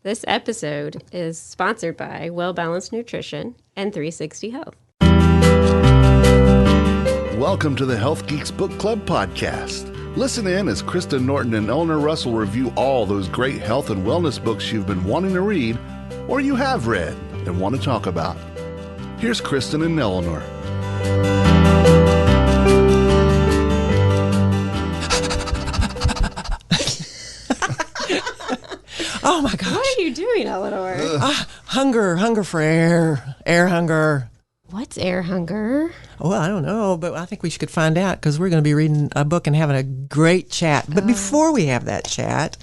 This episode is sponsored by Well Balanced Nutrition and 360 Health. Welcome to the Health Geeks Book Club podcast. Listen in as Kristen Norton and Eleanor Russell review all those great health and wellness books you've been wanting to read or you have read and want to talk about. Here's Kristen and Eleanor. Oh my gosh. What are you doing, Eleanor? Hunger for air hunger. What's air hunger? Well, I don't know, but I think we should find out because we're going to be reading a book and having a great chat. But before we have that chat,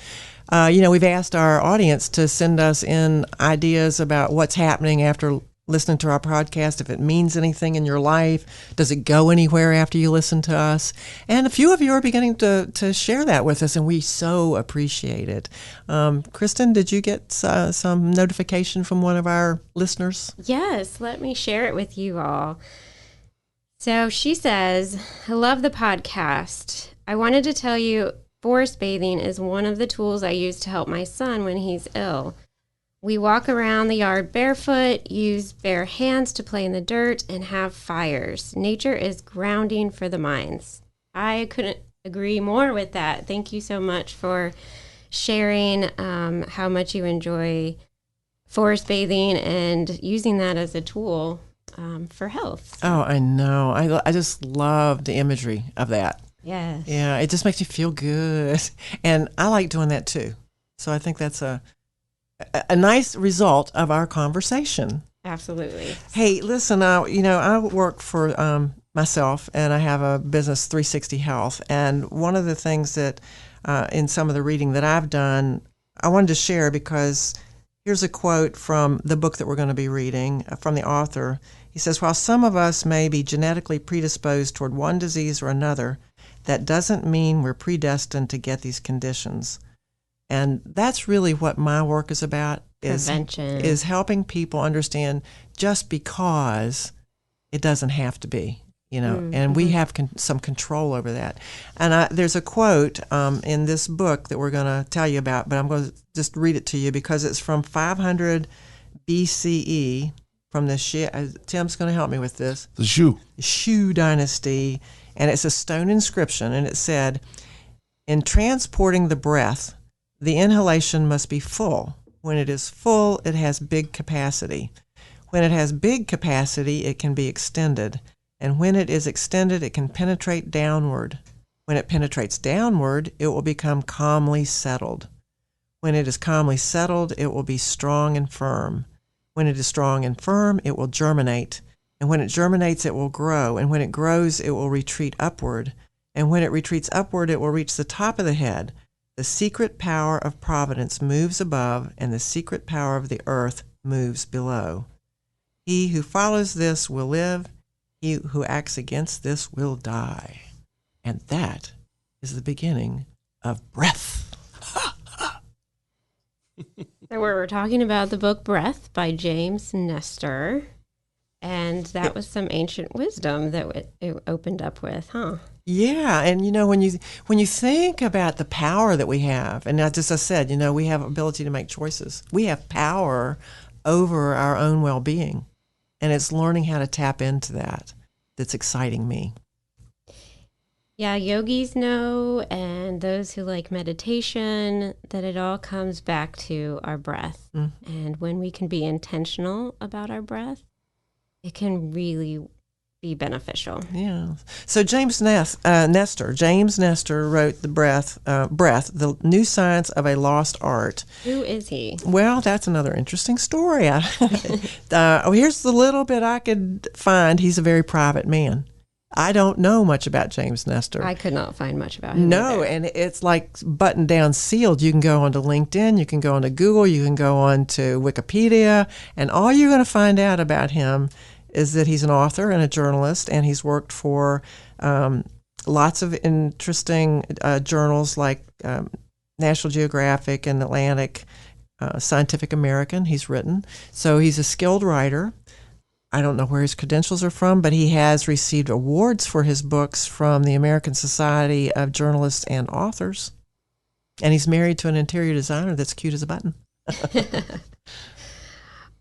we've asked our audience to send us in ideas about what's happening after listening to our podcast, if it means anything in your life. Does it go anywhere after you listen to us? And a few of you are beginning to share that with us, and we so appreciate it. Kristen, did you get some notification from one of our listeners? Yes, let me share it with you all. So she says, I love the podcast. I wanted to tell you forest bathing is one of the tools I use to help my son when he's ill. We walk around the yard barefoot, use bare hands to play in the dirt, and have fires. Nature is grounding for the minds. I couldn't agree more with that. Thank you so much for sharing how much you enjoy forest bathing and using that as a tool for health. Oh, I know. I just love the imagery of that. Yes. Yeah, it just makes you feel good. And I like doing that too. So I think that's a nice result of our conversation. Absolutely. Hey, listen, I work for myself, and I have a business, 360 Health. And one of the things that in some of the reading that I've done, I wanted to share because here's a quote from the book that we're going to be reading from the author. He says, while some of us may be genetically predisposed toward one disease or another, that doesn't mean we're predestined to get these conditions. And that's really what my work is about, is helping people understand just because it doesn't have to be, and we have some control over that. And there's a quote in this book that we're going to tell you about, but I'm going to just read it to you because it's from 500 BCE, from the Tim's going to help me with this. The Shu dynasty, and it's a stone inscription, and it said, in transporting the breath, the inhalation must be full. When it is full, it has big capacity. When it has big capacity, it can be extended. And when it is extended, it can penetrate downward. When it penetrates downward, it will become calmly settled. When it is calmly settled, it will be strong and firm. When it is strong and firm, it will germinate. And when it germinates, it will grow. And when it grows, it will retreat upward. And when it retreats upward, it will reach the top of the head. The secret power of providence moves above, and the secret power of the earth moves below. He who follows this will live. He who acts against this will die. And that is the beginning of breath. So we're talking about the book Breath by James Nestor. And that was some ancient wisdom that it opened up with, huh? Yeah, and when you think about the power that we have, and as I said, we have ability to make choices. We have power over our own well-being, and it's learning how to tap into that that's exciting me. Yeah, yogis know, and those who like meditation, that it all comes back to our breath. And when we can be intentional about our breath, it can really be beneficial. Yeah. So James Nestor wrote Breath, the New Science of a Lost Art. Who is he? Well, that's another interesting story. Here's the little bit I could find. He's a very private man. I don't know much about James Nestor. I could not find much about him. No, and it's like buttoned down, sealed. You can go onto LinkedIn, you can go onto Google, you can go onto Wikipedia, and all you're going to find out about him is that he's an author and a journalist, and he's worked for lots of interesting journals like National Geographic and Atlantic, Scientific American. He's written. So he's a skilled writer. I don't know where his credentials are from, but he has received awards for his books from the American Society of Journalists and Authors. And he's married to an interior designer that's cute as a button.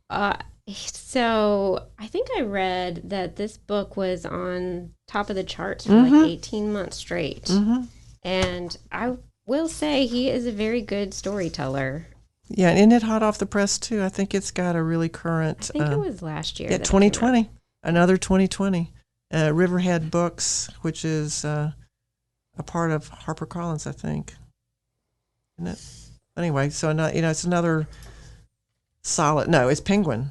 Uh, so I think I read that this book was on top of the charts for like 18 months straight. And I will say he is a very good storyteller. Yeah, and isn't it hot off the press too? I think it's got a really current. I think it was last year. Yeah, 2020, another 2020. Riverhead Books, which is a part of HarperCollins, I think. Isn't it? Anyway, so it's another solid. No, it's Penguin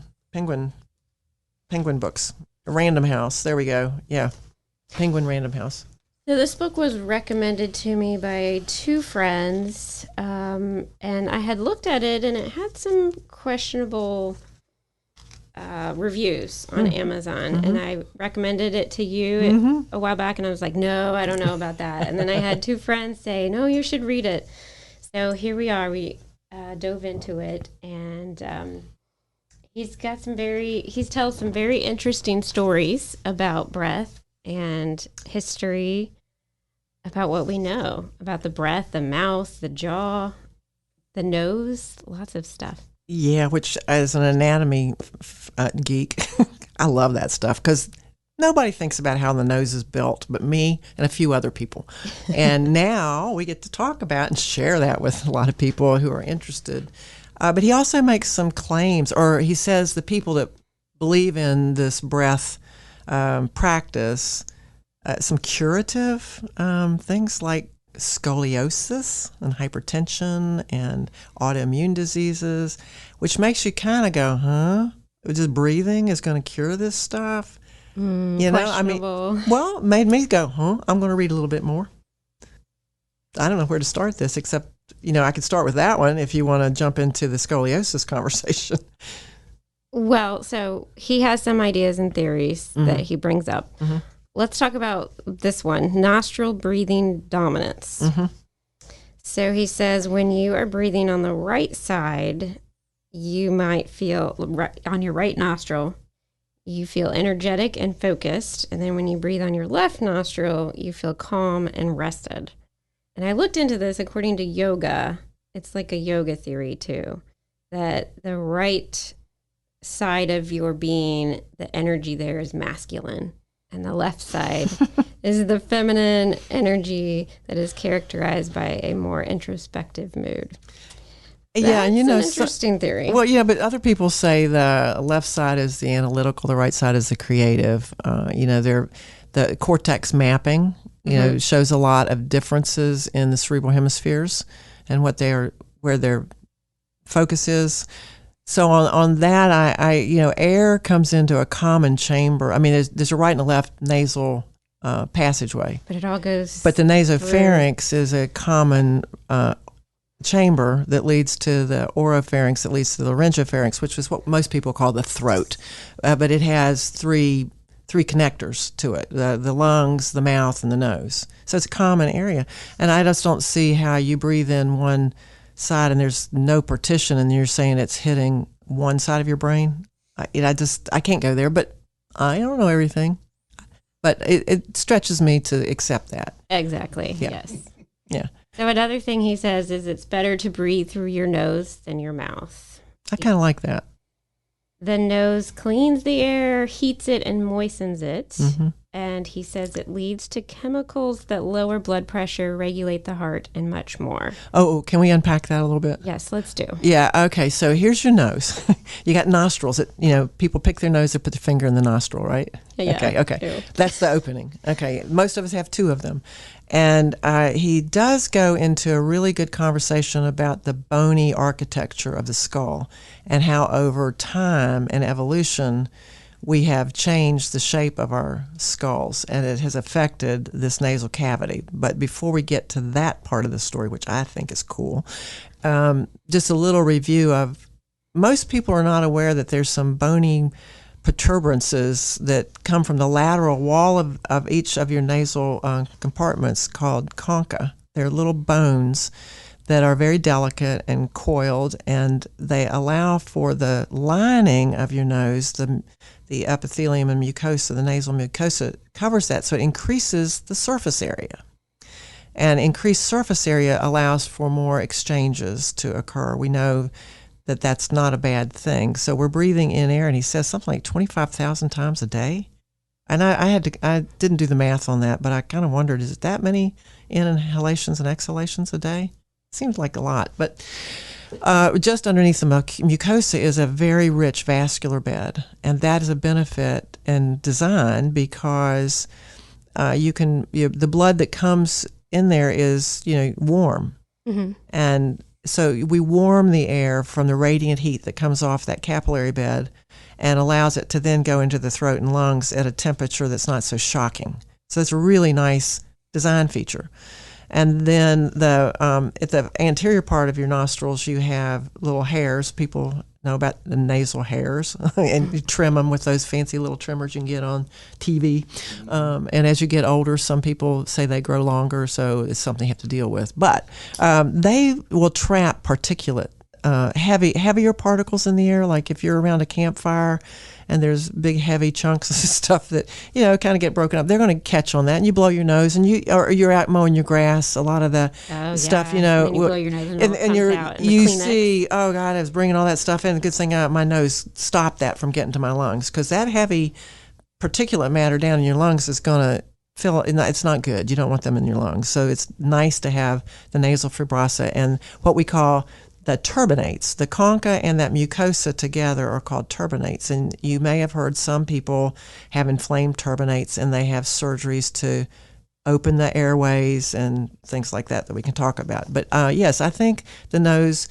Books. Random House. There we go. Yeah, Penguin Random House. So this book was recommended to me by two friends, and I had looked at it, and it had some questionable reviews on Amazon, and I recommended it to you a while back, and I was like, no, I don't know about that. And then I had two friends say, no, you should read it. So here we are. We dove into it, and he tells some very interesting stories about breath and history, about what we know about the breath, the mouth, the jaw, the nose, lots of stuff. Yeah, which as an anatomy geek, I love that stuff because nobody thinks about how the nose is built but me and a few other people. And now we get to talk about and share that with a lot of people who are interested. But he also makes some claims, or he says the people that believe in this breath practice, some curative things like scoliosis and hypertension and autoimmune diseases, which makes you kind of go, huh? Just breathing is going to cure this stuff? You know, I mean, well, it made me go, huh? I'm going to read a little bit more. I don't know where to start this, except, I could start with that one if you want to jump into the scoliosis conversation. Well, so he has some ideas and theories that he brings up. Let's talk about this one, nostril breathing dominance. So he says when you are breathing on the right side, you might feel on your right nostril, you feel energetic and focused. And then when you breathe on your left nostril, you feel calm and rested. And I looked into this according to yoga. It's like a yoga theory too, that the right side of your being, the energy there is masculine. And the left side is the feminine energy that is characterized by a more introspective mood. Yeah, and an interesting theory. Well, yeah, but other people say the left side is the analytical, the right side is the creative. The cortex mapping, shows a lot of differences in the cerebral hemispheres and where their focus is. So on that, I air comes into a common chamber. I mean, there's a right and a left nasal passageway. But it all goes. But the nasopharynx is a common chamber that leads to the oropharynx, that leads to the laryngopharynx, which is what most people call the throat. But it has three connectors to it: the lungs, the mouth, and the nose. So it's a common area. And I just don't see how you breathe in one side and there's no partition and you're saying it's hitting one side of your brain. I can't go there, but I don't know everything. But it stretches me to accept that. Exactly. Yeah. Yes. Yeah. So another thing he says is it's better to breathe through your nose than your mouth. I kind of like that. The nose cleans the air, heats it, and moistens it. And he says it leads to chemicals that lower blood pressure, regulate the heart, and much more. Oh, can we unpack that a little bit? Yes, let's do. Yeah, okay. So here's your nose. You got nostrils. People pick their nose, they put their finger in the nostril, right? Yeah. Okay. Ew. That's the opening. Okay. Most of us have two of them. And he does go into a really good conversation about the bony architecture of the skull and how over time and evolution we have changed the shape of our skulls, and it has affected this nasal cavity. But before we get to that part of the story, which I think is cool, just a little review of, most people are not aware that there's some bony protuberances that come from the lateral wall of each of your nasal compartments called concha. They're little bones that are very delicate and coiled, and they allow for the lining of your nose, the epithelium and mucosa, the nasal mucosa covers that, so it increases the surface area. And increased surface area allows for more exchanges to occur. We know that that's not a bad thing. So we're breathing in air, and he says something like 25,000 times a day. And I didn't do the math on that, but I kind of wondered, is it that many inhalations and exhalations a day? Seems like a lot, but just underneath the mucosa is a very rich vascular bed, and that is a benefit in design because the blood that comes in there is warm, and so we warm the air from the radiant heat that comes off that capillary bed and allows it to then go into the throat and lungs at a temperature that's not so shocking. So it's a really nice design feature. And then at the anterior part of your nostrils, you have little hairs. People know about the nasal hairs, and you trim them with those fancy little trimmers you can get on TV. And as you get older, some people say they grow longer, so it's something you have to deal with. But they will trap particulate, heavier particles in the air. Like if you're around a campfire and there's big heavy chunks of stuff that kind of get broken up, they're going to catch on that, and you blow your nose, and you're out mowing your grass. A lot of the stuff, and you blow your nose and you see, oh God, I was bringing all that stuff in. The good thing my nose stopped that from getting to my lungs, because that heavy particulate matter down in your lungs is going to fill. It's not good. You don't want them in your lungs. So it's nice to have the nasal fibrosa and what we call the turbinates. The concha and that mucosa together are called turbinates. And you may have heard some people have inflamed turbinates, and they have surgeries to open the airways and things like that we can talk about. But yes, I think the nose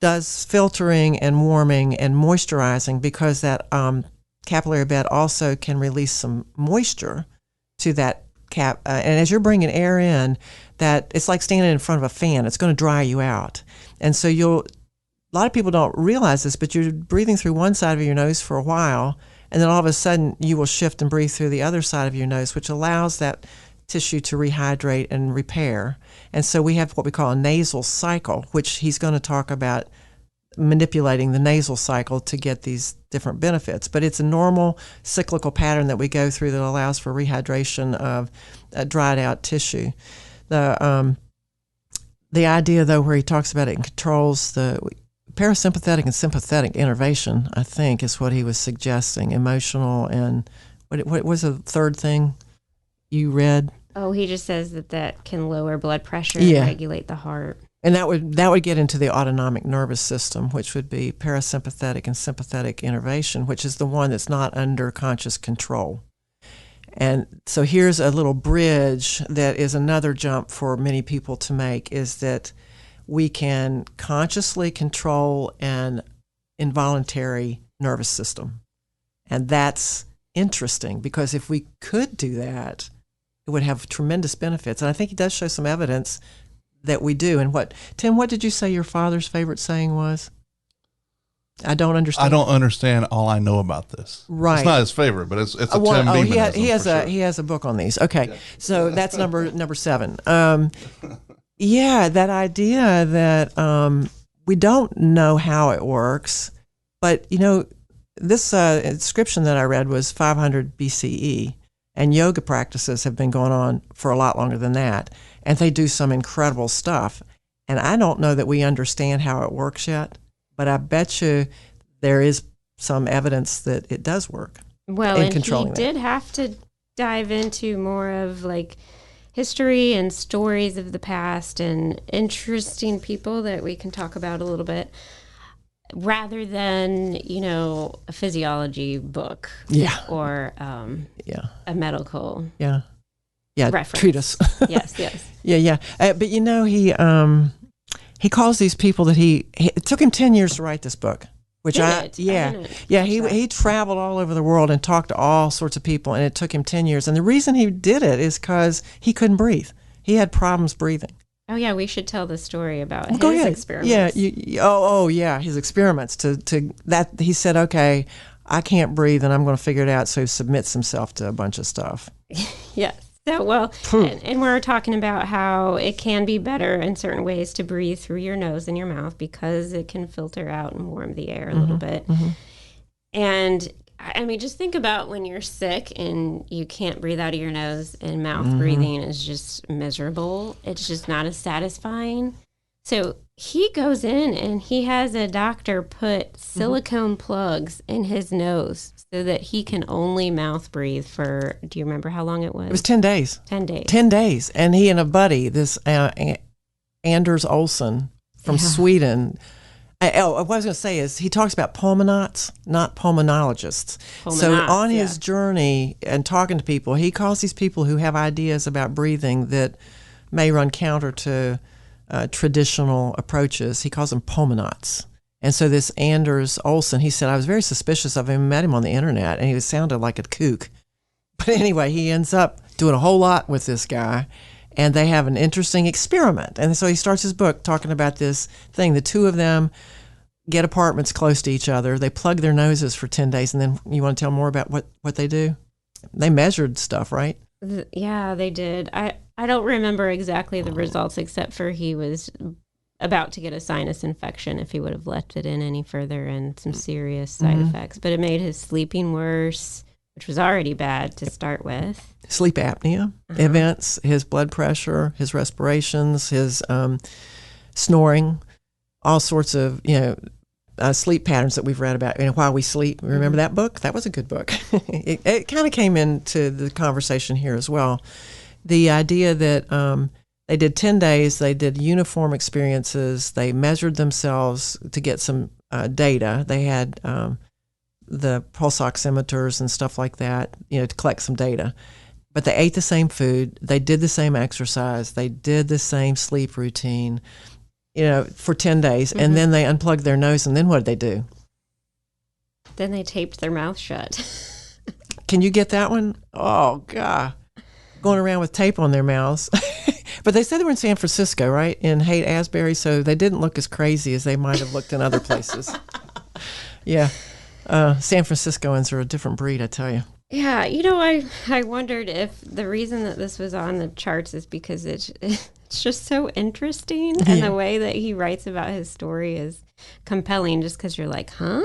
does filtering and warming and moisturizing, because that capillary bed also can release some moisture to that cap. And as you're bringing air in, that it's like standing in front of a fan. It's going to dry you out. And so a lot of people don't realize this, but you're breathing through one side of your nose for a while, and then all of a sudden you will shift and breathe through the other side of your nose, which allows that tissue to rehydrate and repair. And so we have what we call a nasal cycle, which he's going to talk about, manipulating the nasal cycle to get these different benefits. But it's a normal cyclical pattern that we go through that allows for rehydration of dried out tissue. The idea, though, where he talks about it and controls the parasympathetic and sympathetic innervation, I think, is what he was suggesting. Emotional and what was the third thing you read? Oh, he just says that can lower blood pressure and regulate the heart. And that would get into the autonomic nervous system, which would be parasympathetic and sympathetic innervation, which is the one that's not under conscious control. And so here's a little bridge that is another jump for many people to make, is that we can consciously control an involuntary nervous system. And that's interesting, because if we could do that, it would have tremendous benefits. And I think he does show some evidence that we do. And Tim, what did you say your father's favorite saying was? I don't understand. I don't understand. All I know about this. Right. It's not his favorite, but it's a Tim Beaman. He has a book on these. Okay. Yeah. So that's number 7. That idea that we don't know how it works, but this inscription that I read was 500 BCE, and yoga practices have been going on for a lot longer than that, and they do some incredible stuff. And I don't know that we understand how it works yet, but I bet you there is some evidence that it does work. Well, and he did have to dive into more of like history and stories of the past and interesting people that we can talk about a little bit, rather than, a physiology book or a medical reference. Treatise. Yes. But he calls these people that it took him 10 years to write this book, which he traveled all over the world and talked to all sorts of people, and it took him 10 years. And the reason he did it is because he couldn't breathe. He had problems breathing. Oh yeah, we should tell the story about his experiments. Yeah, his experiments to that. He said, okay, I can't breathe, and I'm going to figure it out. So he submits himself to a bunch of stuff. Yes. So, and we're talking about how it can be better in certain ways to breathe through your nose and your mouth, because it can filter out and warm the air a little bit. Mm-hmm. And I mean, just think about when you're sick and you can't breathe out of your nose, and mouth breathing is just miserable. It's just not as satisfying. So he goes in and he has a doctor put silicone plugs in his nose so that he can only mouth breathe for, do you remember how long it was? It was 10 days. 10 days. 10 days. And he and a buddy, this Anders Olsson from Sweden. What I was going to say is he talks about pulmonauts, not pulmonologists. So on his journey and talking to people, he calls these people who have ideas about breathing that may run counter to traditional approaches. He calls them pulmonauts. And so this Anders Olsson, he said, I was very suspicious of him, met him on the internet, and he sounded like a kook. But anyway, he ends up doing a whole lot with this guy, and they have an interesting experiment. And so he starts his book talking about this thing. The two of them get apartments close to each other. They plug their noses for 10 days, and then you want to tell more about what they do? They measured stuff, right? Yeah, they did. I don't remember exactly the results, except for he was about to get a sinus infection if he would have left it in any further, and some serious side effects. But it made his sleeping worse, which was already bad to start with. Sleep apnea events, his blood pressure, his respirations, his snoring, all sorts of, sleep patterns that we've read about, while we sleep. Remember that book? That was a good book. It kind of came into the conversation here as well. The idea that they did 10 days, they did uniform experiences, they measured themselves to get some data. They had the pulse oximeters and stuff like that, to collect some data. But they ate the same food, they did the same exercise, they did the same sleep routine, for 10 days, and then they unplugged their nose, and then what did they do? Then they taped their mouth shut. Can you get that one? Oh, God. Going around with tape on their mouths. But they said they were in San Francisco, right? In Haight-Ashbury, so they didn't look as crazy as they might have looked in other places. Yeah. San Franciscoans are a different breed, I tell you. Yeah, I wondered if the reason that this was on the charts is because it's just so interesting, and the way that he writes about his story is compelling, just because you're like, huh?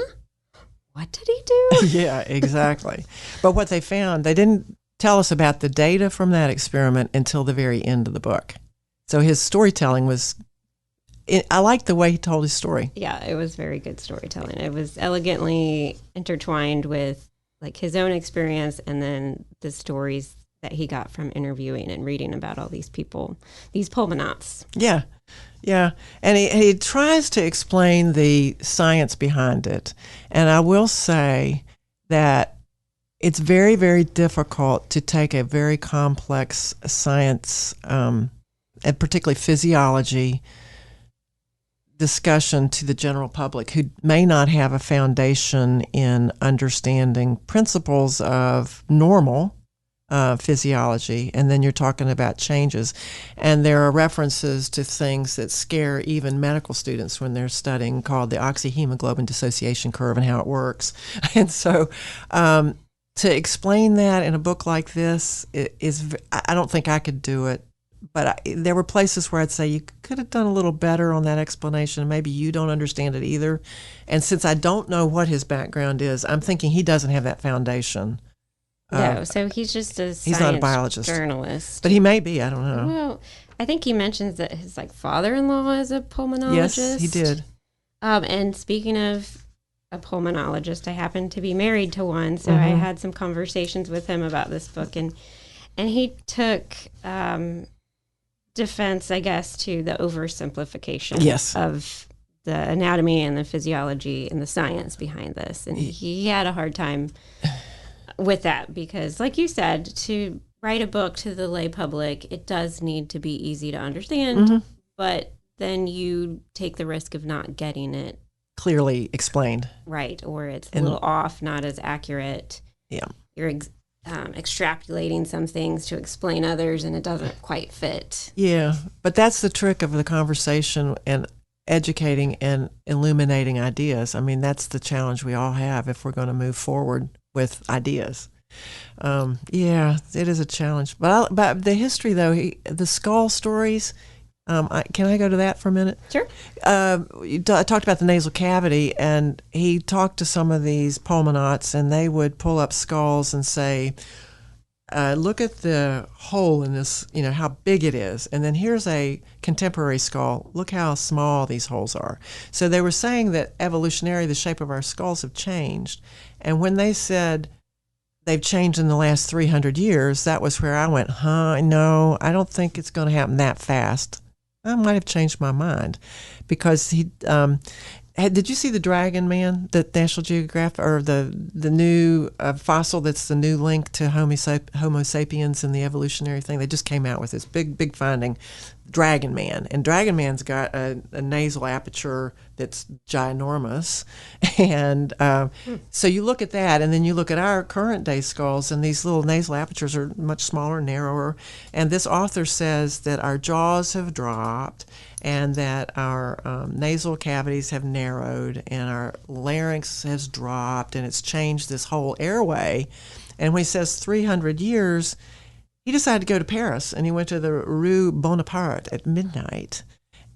What did he do? Yeah, exactly. But what they found, they didn't tell us about the data from that experiment until the very end of the book. So his storytelling was, I liked the way he told his story. Yeah, it was very good storytelling. It was elegantly intertwined with like his own experience and then the stories that he got from interviewing and reading about all these people, these pulmonauts. Yeah, yeah. And he tries to explain the science behind it. And I will say that it's very, very difficult to take a very complex science, and particularly physiology, discussion to the general public who may not have a foundation in understanding principles of normal physiology, and then you're talking about changes. And there are references to things that scare even medical students when they're studying, called the oxyhemoglobin dissociation curve and how it works. And so to explain that in a book like this is, I don't think I could do it. But there were places where I'd say you could have done a little better on that explanation. Maybe you don't understand it either. And since I don't know what his background is, I'm thinking he doesn't have that foundation. No, so he's just a he's not a biologist, journalist. But he may be, I don't know. Well, I think he mentions that his father-in-law is a pulmonologist. Yes, he did. And speaking of a pulmonologist, I happen to be married to one, so I had some conversations with him about this book, and he took defense, I guess, to the oversimplification of the anatomy and the physiology and the science behind this. And he had a hard time with that because, like you said, to write a book to the lay public, it does need to be easy to understand, but then you take the risk of not getting it clearly explained. Right, or it's a little off, not as accurate. Yeah. You're extrapolating some things to explain others, and it doesn't quite fit. Yeah, but that's the trick of the conversation and educating and illuminating ideas. I mean, that's the challenge we all have if we're going to move forward with ideas. Yeah, it is a challenge. But the history, though, the skull stories, can I go to that for a minute? Sure. I talked about the nasal cavity, and he talked to some of these pulmonauts, and they would pull up skulls and say, look at the hole in this, how big it is. And then here's a contemporary skull. Look how small these holes are. So they were saying that evolutionary, the shape of our skulls have changed. And when they said they've changed in the last 300 years, that was where I went, no, I don't think it's going to happen that fast. I might have changed my mind because did you see the Dragon Man, the National Geographic, or the new fossil that's the new link to Homo sapiens in the evolutionary thing? They just came out with this big finding, Dragon Man. And Dragon Man's got a nasal aperture that's ginormous. And so you look at that, and then you look at our current day skulls, and these little nasal apertures are much smaller, narrower. And this author says that our jaws have dropped, and that our nasal cavities have narrowed, and our larynx has dropped, and it's changed this whole airway. And when he says 300 years, he decided to go to Paris, and he went to the Rue Bonaparte at midnight,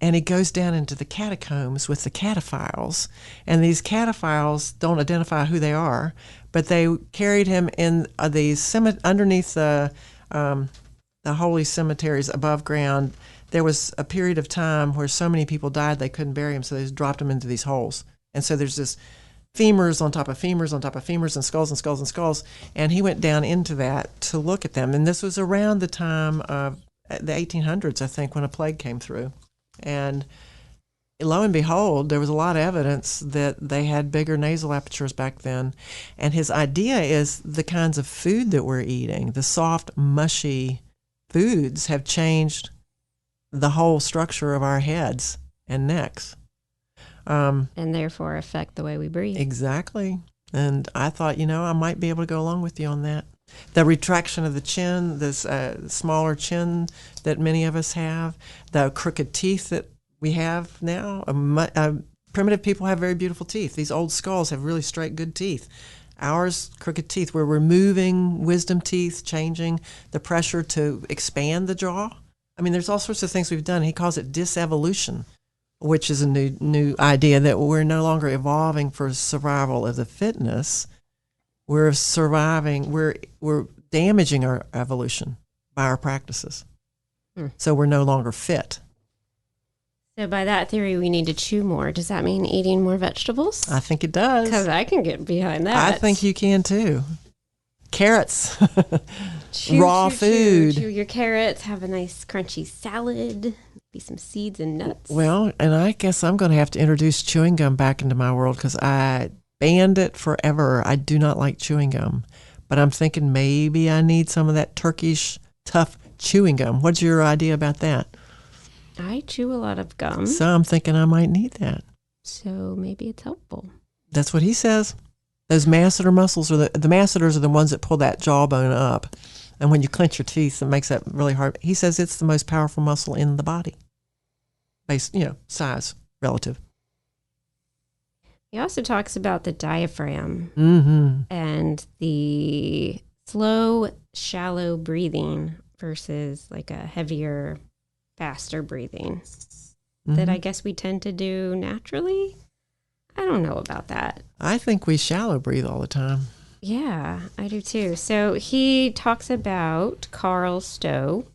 and he goes down into the catacombs with the cataphiles, and these cataphiles don't identify who they are, but they carried him in these underneath the holy cemeteries above ground. There was a period of time where so many people died they couldn't bury them, so they just dropped them into these holes. And so there's this femurs on top of femurs on top of femurs, and skulls and skulls and skulls. And he went down into that to look at them. And this was around the time of the 1800s, I think, when a plague came through. And lo and behold, there was a lot of evidence that they had bigger nasal apertures back then. And his idea is the kinds of food that we're eating, the soft, mushy foods, have changed the whole structure of our heads and necks. And therefore affect the way we breathe. Exactly. And I thought, I might be able to go along with you on that. The retraction of the chin, this smaller chin that many of us have, the crooked teeth that we have now. Primitive people have very beautiful teeth. These old skulls have really straight, good teeth. Ours, crooked teeth. We're removing wisdom teeth, changing the pressure to expand the jaw. I mean, there's all sorts of things we've done. He calls it disevolution, which is a new idea that we're no longer evolving for survival of the fitness. We're surviving. We're damaging our evolution by our practices. So we're no longer fit. So by that theory, we need to chew more. Does that mean eating more vegetables? I think it does. Because I can get behind that. I think you can too. Carrots, raw food. Chew your carrots, have a nice crunchy salad, be some seeds and nuts. Well, and I guess I'm going to have to introduce chewing gum back into my world because I banned it forever. I do not like chewing gum, but I'm thinking maybe I need some of that Turkish tough chewing gum. What's your idea about that? I chew a lot of gum. So I'm thinking I might need that. So maybe it's helpful. That's what he says. Those masseter muscles are the masseters are the ones that pull that jawbone up. And when you clench your teeth, it makes that really hard. He says it's the most powerful muscle in the body. Based, size relative. He also talks about the diaphragm and the slow, shallow breathing versus like a heavier, faster breathing that I guess we tend to do naturally. I don't know about that. I think we shallow breathe all the time. Yeah, I do too. So he talks about Carl Stowe,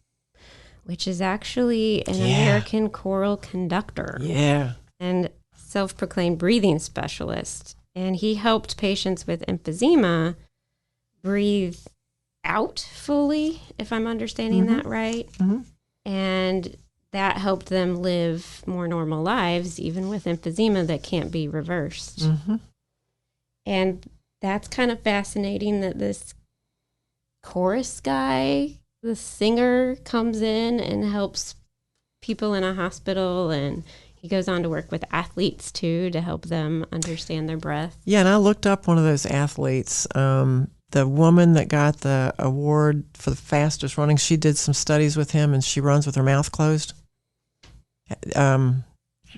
which is actually an American choral conductor. Yeah. And self-proclaimed breathing specialist. And he helped patients with emphysema breathe out fully, if I'm understanding that right. And that helped them live more normal lives, even with emphysema that can't be reversed. And that's kind of fascinating that this chorus guy, the singer, comes in and helps people in a hospital, and he goes on to work with athletes too to help them understand their breath. Yeah, and I looked up one of those athletes. The woman that got the award for the fastest running, she did some studies with him, and she runs with her mouth closed.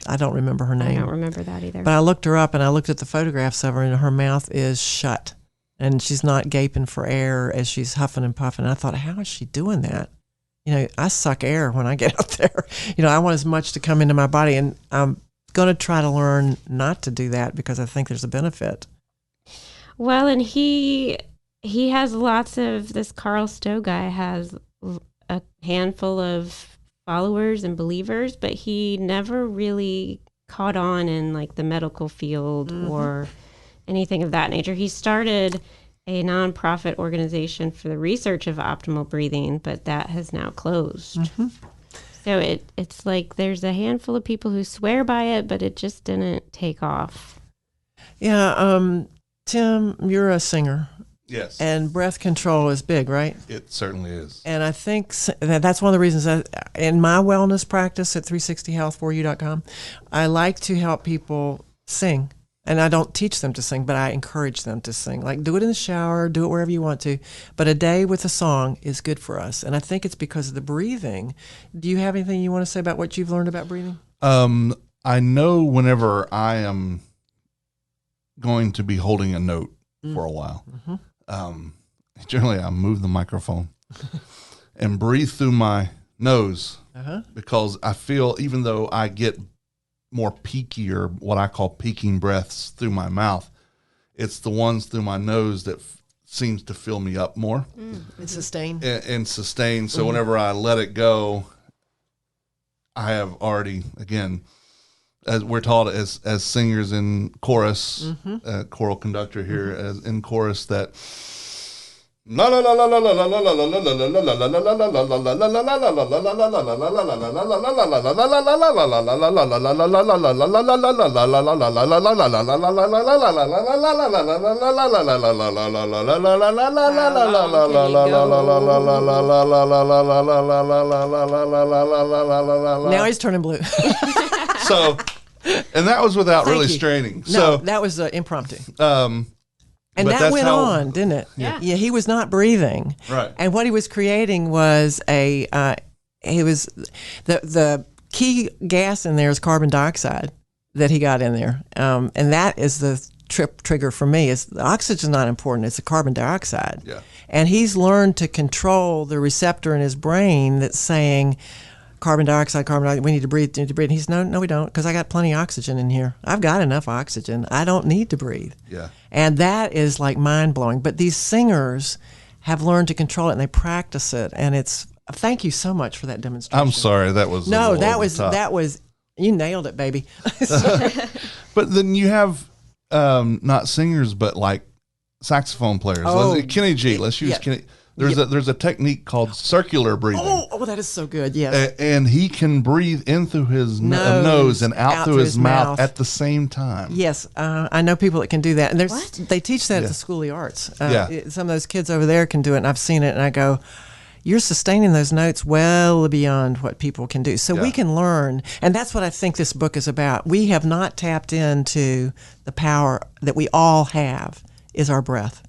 I don't remember her name. I don't remember that either. But I looked her up, and I looked at the photographs of her, and her mouth is shut, and she's not gaping for air as she's huffing and puffing. And I thought, how is she doing that? I suck air when I get out there. I want as much to come into my body, and I'm going to try to learn not to do that because I think there's a benefit. Well, and he he has lots of, this Carl Stowe guy has a handful of followers and believers, but he never really caught on in like the medical field or anything of that nature. He started a nonprofit organization for the research of optimal breathing, but that has now closed. So it's like there's a handful of people who swear by it, but it just didn't take off. Yeah, Tim, you're a singer. Yes. And breath control is big, right? It certainly is. And I think that's one of the reasons in my wellness practice at 360health4u.com, I like to help people sing. And I don't teach them to sing, but I encourage them to sing. Like, do it in the shower, do it wherever you want to. But a day with a song is good for us. And I think it's because of the breathing. Do you have anything you want to say about what you've learned about breathing? I know whenever I am going to be holding a note for a while, generally I move the microphone and breathe through my nose because I feel, even though I get more peaky, or what I call peaking breaths through my mouth, it's the ones through my nose that seems to fill me up more And sustain. and sustain. So whenever I let it go, I have already, again, as we're taught as singers in chorus, choral conductor here, as in chorus, that now he's turning blue. So, and that was without really straining. No, So that was impromptu. And but that that's went how- on, didn't it? Yeah. Yeah, he was not breathing. Right. And what he was creating was the key gas in there is carbon dioxide that he got in there. And that is the trigger for me. Is the oxygen's not important, it's the carbon dioxide. Yeah. And he's learned to control the receptor in his brain that's saying, carbon dioxide, we need to breathe, And he says, no, we don't, because I got plenty of oxygen in here. I've got enough oxygen. I don't need to breathe. Yeah. And that is like mind-blowing. But these singers have learned to control it, and they practice it. And thank you so much for that demonstration. I'm sorry, that was No, a little over the top. that was, you nailed it, baby. But then you have not singers, but like saxophone players. Oh, Kenny G. Let's use yeah. Kenny. There's a technique called circular breathing. Oh, that is so good, yes. And he can breathe in through his nose and out through his mouth at the same time. Yes, I know people that can do that. And What? they teach that at the School of the Arts. Yeah. Some of those kids over there can do it, and I've seen it, and I go, you're sustaining those notes well beyond what people can do. So we can learn, and that's what I think this book is about. We have not tapped into the power that we all have, is our breath.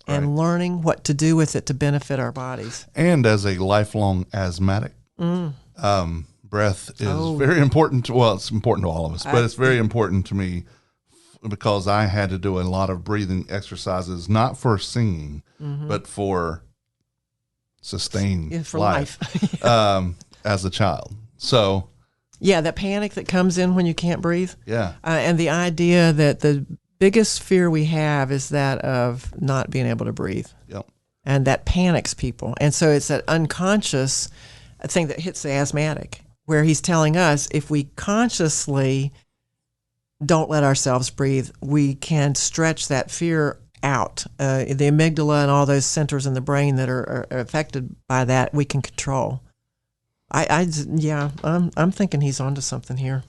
And learning what to do with it to benefit our bodies. And as a lifelong asthmatic, breath is very important. It's important to all of us, but it's very important to me because I had to do a lot of breathing exercises, not for singing, but for sustaining For life. as a child. So, yeah, that panic that comes in when you can't breathe. yeah. And the idea that the biggest fear we have is that of not being able to breathe. Yep. And that panics people. And so it's that unconscious thing that hits the asthmatic, where he's telling us if we consciously don't let ourselves breathe, we can stretch that fear out. The amygdala and all those centers in the brain that are affected by that, we can control. I'm thinking he's onto something here.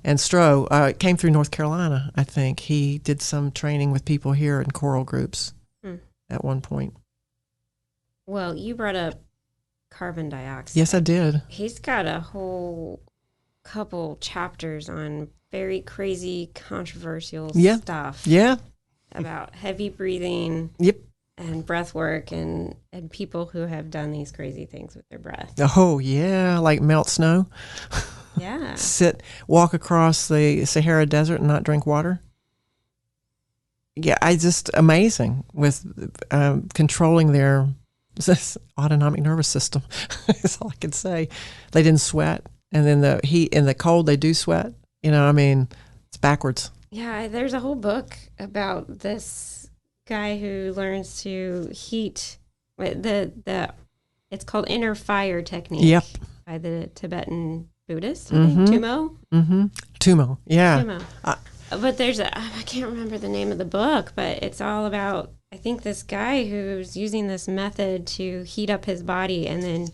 And Stowe came through North Carolina, I think. He did some training with people here in choral groups at one point. Well, you brought up carbon dioxide. Yes, I did. He's got a whole couple chapters on very crazy, controversial stuff. Yeah. About heavy breathing. Yep. And breath work and people who have done these crazy things with their breath. Oh, yeah, like melt snow. Yeah. Walk across the Sahara Desert and not drink water. Yeah, amazing with controlling their autonomic nervous system. That's all I can say. They didn't sweat. And then the heat in the cold, they do sweat. It's backwards. Yeah, there's a whole book about this guy who learns to heat it's called inner fire technique. Yep. By the Tibetan Buddhist, I think, Tumo. Tumo, yeah. Tumo. But I can't remember the name of the book, but it's all about, I think, this guy who's using this method to heat up his body and then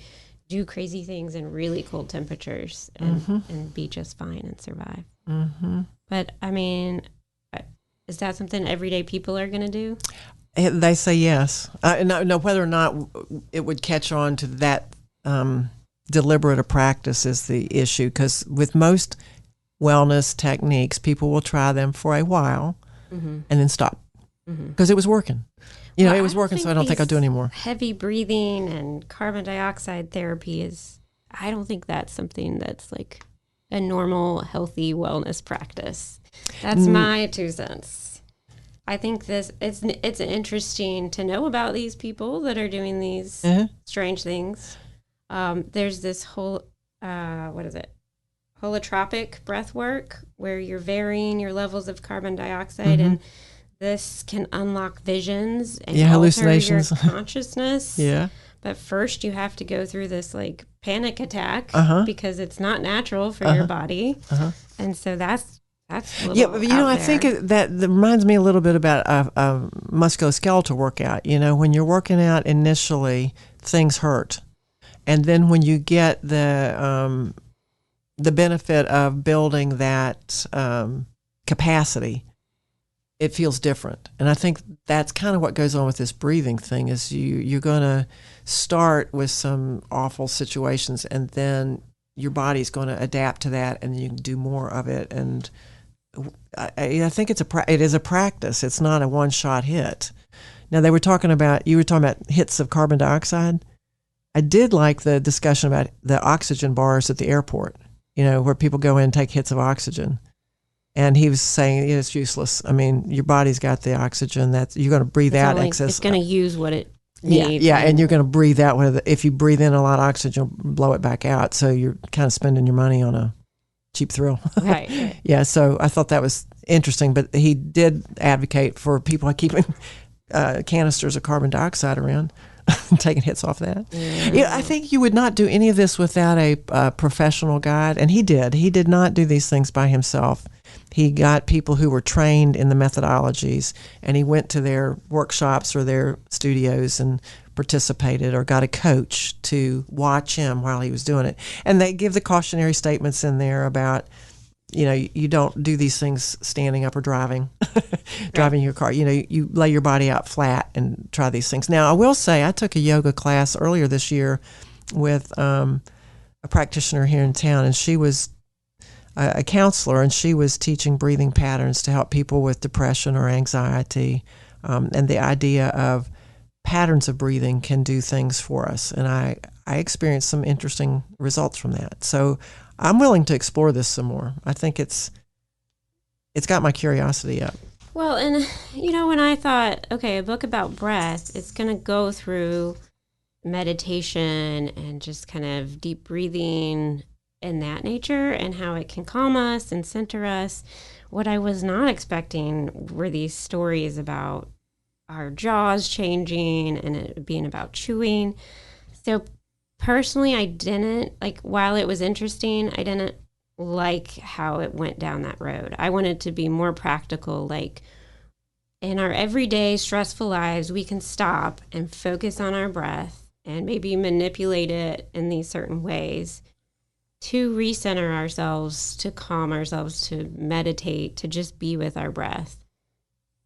do crazy things in really cold temperatures and be just fine and survive. But, I mean, is that something everyday people are going to do? They say yes. No, whether or not it would catch on to that deliberate a practice is the issue, because with most wellness techniques, people will try them for a while and then stop because it was working. It was working, so I don't think I'll do anymore. Heavy breathing and carbon dioxide therapy I don't think that's something that's like a normal, healthy wellness practice. That's my 2 cents. I think it's interesting to know about these people that are doing these strange things. There's this whole, holotropic breath work where you're varying your levels of carbon dioxide, and this can unlock visions and alter hallucinations. your consciousness. Yeah. But first you have to go through this like panic attack because it's not natural for your body. And so that's but I think that reminds me a little bit about a musculoskeletal workout. When you're working out initially, things hurt. And then when you get the benefit of building that capacity, it feels different. And I think that's kind of what goes on with this breathing thing is you're going to start with some awful situations, and then your body's going to adapt to that, and you can do more of it. And I think it is a practice. It's not a one-shot hit. Now, you were talking about hits of carbon dioxide. I did like the discussion about the oxygen bars at the airport, where people go in and take hits of oxygen. And he was saying it's useless. I mean, your body's got the oxygen that you're going to breathe out excess. It's going to use what it needs. Yeah, and you're going to breathe out. If you breathe in a lot of oxygen, you'll blow it back out. So you're kind of spending your money on a cheap thrill. Right. Yeah, so I thought that was interesting. But he did advocate for people keeping canisters of carbon dioxide around. Taking hits off that. I think you would not do any of this without a professional guide, and he did. He did not do these things by himself. He got people who were trained in the methodologies, and he went to their workshops or their studios and participated, or got a coach to watch him while he was doing it. And they give the cautionary statements in there about, you don't do these things standing up or driving your car. You lay your body out flat and try these things. Now, I will say I took a yoga class earlier this year with a practitioner here in town, and she was a counselor, and she was teaching breathing patterns to help people with depression or anxiety, and the idea of patterns of breathing can do things for us. And I experienced some interesting results from that. So I'm willing to explore this some more. I think it's got my curiosity up. Well, and when I thought, okay, a book about breath, it's going to go through meditation and just kind of deep breathing and that nature and how it can calm us and center us. What I was not expecting were these stories about our jaws changing and it being about chewing. So personally, I didn't, while it was interesting, I didn't like how it went down that road. I wanted to be more practical, in our everyday stressful lives, we can stop and focus on our breath and maybe manipulate it in these certain ways to recenter ourselves, to calm ourselves, to meditate, to just be with our breath.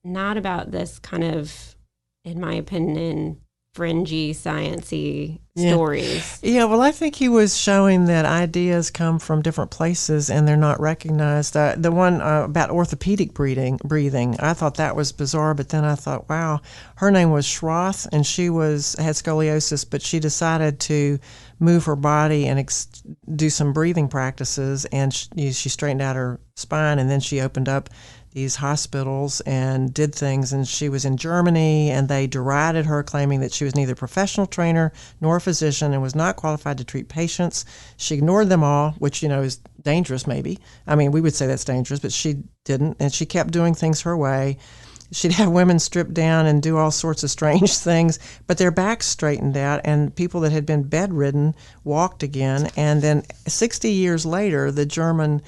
Not about this kind of, in my opinion, fringy, sciencey stories. Yeah, well, I think he was showing that ideas come from different places and they're not recognized. The one about orthopedic breathing, I thought that was bizarre, but then I thought, wow, her name was Schroth, and she had scoliosis, but she decided to move her body and do some breathing practices, and she straightened out her spine, and then she opened up these hospitals and did things. And she was in Germany, and they derided her, claiming that she was neither a professional trainer nor a physician and was not qualified to treat patients. She ignored them all, which is dangerous. Maybe, I mean, we would say that's dangerous, but she didn't, and she kept doing things her way. she'd have women strip down and do all sorts of strange things, but their backs straightened out, and people that had been bedridden walked again. And then 60 years later, the German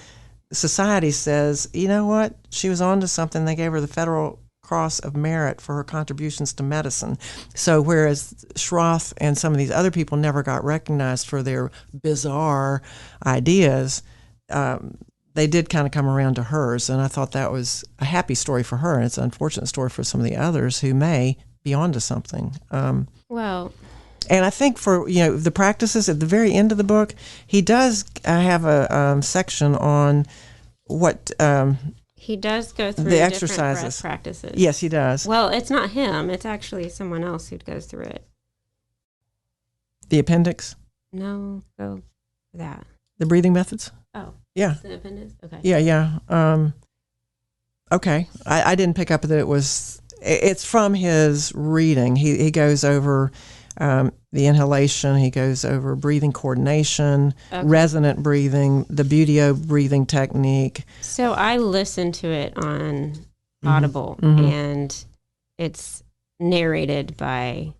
society says, you know what? She was on to something. They gave her the Federal Cross of Merit for her contributions to medicine. So whereas Schroth and some of these other people never got recognized for their bizarre ideas, they did kind of come around to hers. And I thought that was a happy story for her. And it's an unfortunate story for some of the others who may be onto something. Well, and I think for, the practices at the very end of the book, he does have a section on what... he does go through the different exercises. breath practices. Yes, he does. Well, it's not him. It's actually someone else who goes through it. The appendix? No, go for that. The breathing methods? Oh. Yeah. The appendix? Okay. Yeah. Okay. I didn't pick up that it's from his reading. He goes over the inhalation, he goes over breathing coordination, resonant breathing, the Budio breathing technique. So I listened to it on Audible, and it's narrated by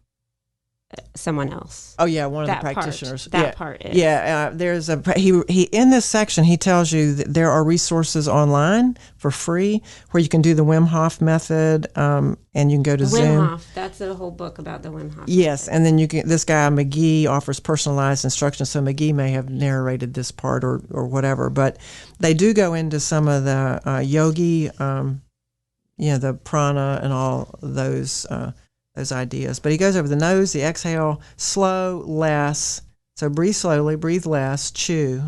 someone else. Oh yeah, one of the practitioners. That part is. Yeah, there's he in this section he tells you that there are resources online for free where you can do the Wim Hof method, and you can go to Zoom. Wim Hof, that's the whole book about the Wim Hof. Yes, and then this guy McGee offers personalized instructions, so McGee may have narrated this part or whatever, but they do go into some of the yogi, the prana and all those ideas. But he goes over the nose, the exhale, slow, less. So breathe slowly, breathe less, chew,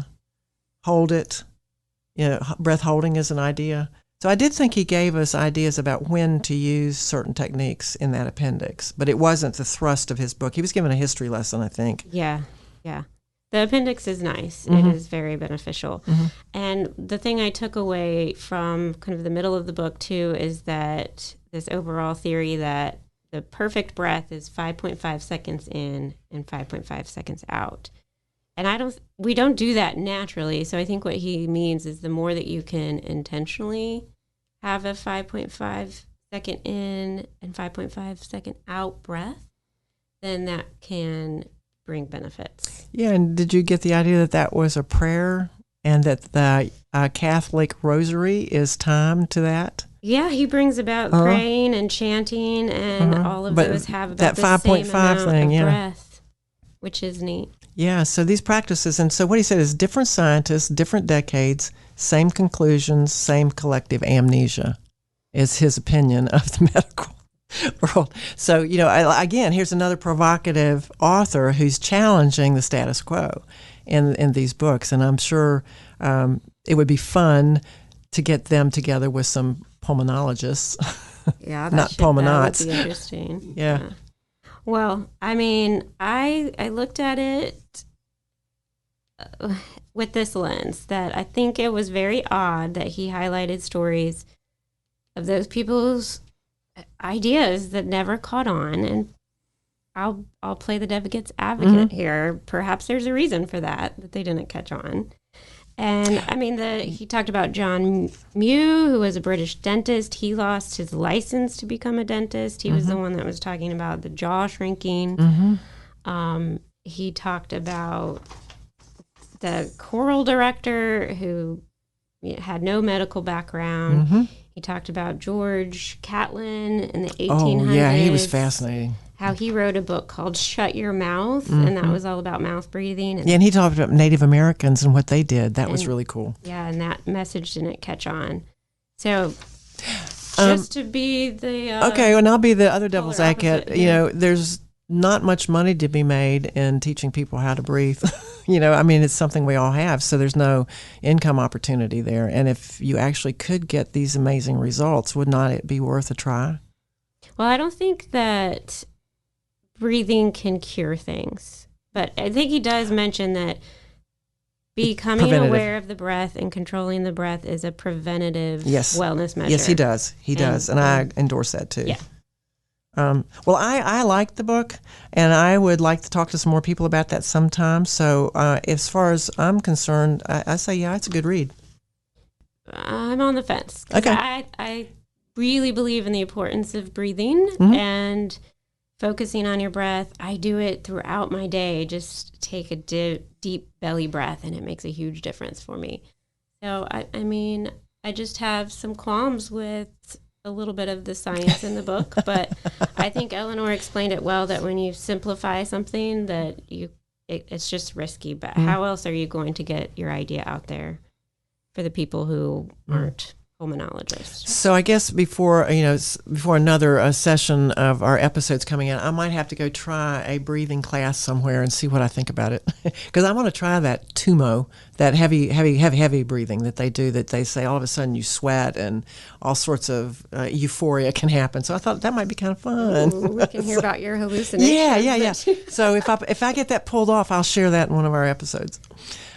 hold it. Breath holding is an idea. So I did think he gave us ideas about when to use certain techniques in that appendix, but it wasn't the thrust of his book. He was given a history lesson, I think. Yeah. The appendix is nice. It is very beneficial. And the thing I took away from kind of the middle of the book, too, is that this overall theory that the perfect breath is 5.5 seconds in and 5.5 seconds out. And we don't do that naturally. So I think what he means is the more that you can intentionally have a 5.5 second in and 5.5 second out breath, then that can bring benefits. Yeah, and did you get the idea that was a prayer and that the Catholic rosary is timed to that? Yeah, he brings about praying and chanting, and all of those have about the 5.5 thing, of breath, which is neat. Yeah, so these practices, and so what he said is different scientists, different decades, same conclusions, same collective amnesia is his opinion of the medical world. So, again, here's another provocative author who's challenging the status quo in these books, and I'm sure it would be fun to get them together with some pulmonologists. Yeah, not pulmonauts. That would be interesting. Yeah. Well, I mean, I looked at it with this lens that I think it was very odd that he highlighted stories of those people's ideas that never caught on, and I'll play the devil's advocate here. Perhaps there's a reason for that they didn't catch on. And I mean, he talked about John Mew, who was a British dentist. He lost his license to become a dentist. He was the one that was talking about the jaw shrinking. He talked about the choral director who had no medical background. He talked about George Catlin in the 1800s. Oh, yeah, he was fascinating. How he wrote a book called Shut Your Mouth, and that was all about mouth breathing. And he talked about Native Americans and what they did. That was really cool. Yeah, and that message didn't catch on. So just to be the... okay, and I'll be the other devil's advocate. There's not much money to be made in teaching people how to breathe. It's something we all have, so there's no income opportunity there. And if you actually could get these amazing results, would not it be worth a try? Well, I don't think that breathing can cure things, but I think he does mention that becoming aware of the breath and controlling the breath is a preventative wellness measure. Yes, he does. He does, and I endorse that too. Yeah. Well, I like the book, and I would like to talk to some more people about that sometime. So as far as I'm concerned, I say, yeah, it's a good read. I'm on the fence. Okay. I really believe in the importance of breathing and focusing on your breath. I do it throughout my day. Just take a deep belly breath, and it makes a huge difference for me. So, I mean, I just have some qualms with a little bit of the science in the book, but I think Eleanor explained it well, that when you simplify something, that it's just risky. But how else are you going to get your idea out there for the people who aren't pulmonologists? So I guess before another session of our episodes coming in, I might have to go try a breathing class somewhere and see what I think about it, because I want to try that TUMO, that heavy breathing that they do, that they say all of a sudden you sweat and all sorts of euphoria can happen. So I thought that might be kind of fun. Ooh, we can hear about your hallucinations. Yeah. So if I get that pulled off, I'll share that in one of our episodes.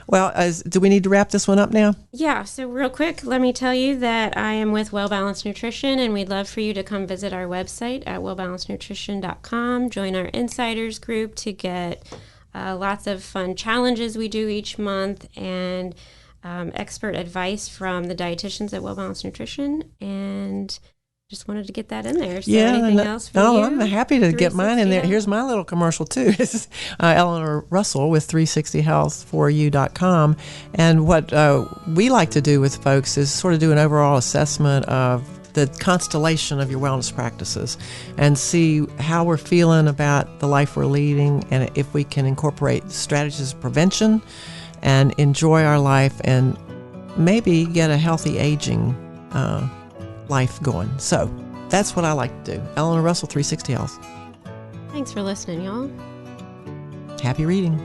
Well, do we need to wrap this one up now? Yeah, so real quick, let me tell you that I am with Well Balanced Nutrition, and we'd love for you to come visit our website at wellbalancednutrition.com, join our insiders group to get lots of fun challenges we do each month, and expert advice from the dietitians at Well Balanced Nutrition, and just wanted to get that in there. So anything else for you? I'm happy to get mine in there. Here's my little commercial, too. This is Eleanor Russell with 360health4u.com. And what we like to do with folks is sort of do an overall assessment of the constellation of your wellness practices and see how we're feeling about the life we're leading, and if we can incorporate strategies of prevention and enjoy our life and maybe get a healthy aging life going. So that's what I like to do. Eleanor Russell, 360 Health. Thanks for listening, y'all. Happy reading.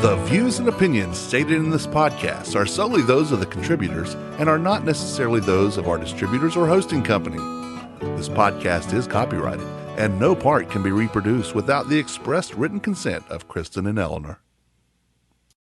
The views and opinions stated in this podcast are solely those of the contributors and are not necessarily those of our distributors or hosting company. This podcast is copyrighted, and no part can be reproduced without the expressed written consent of Kristen and Eleanor.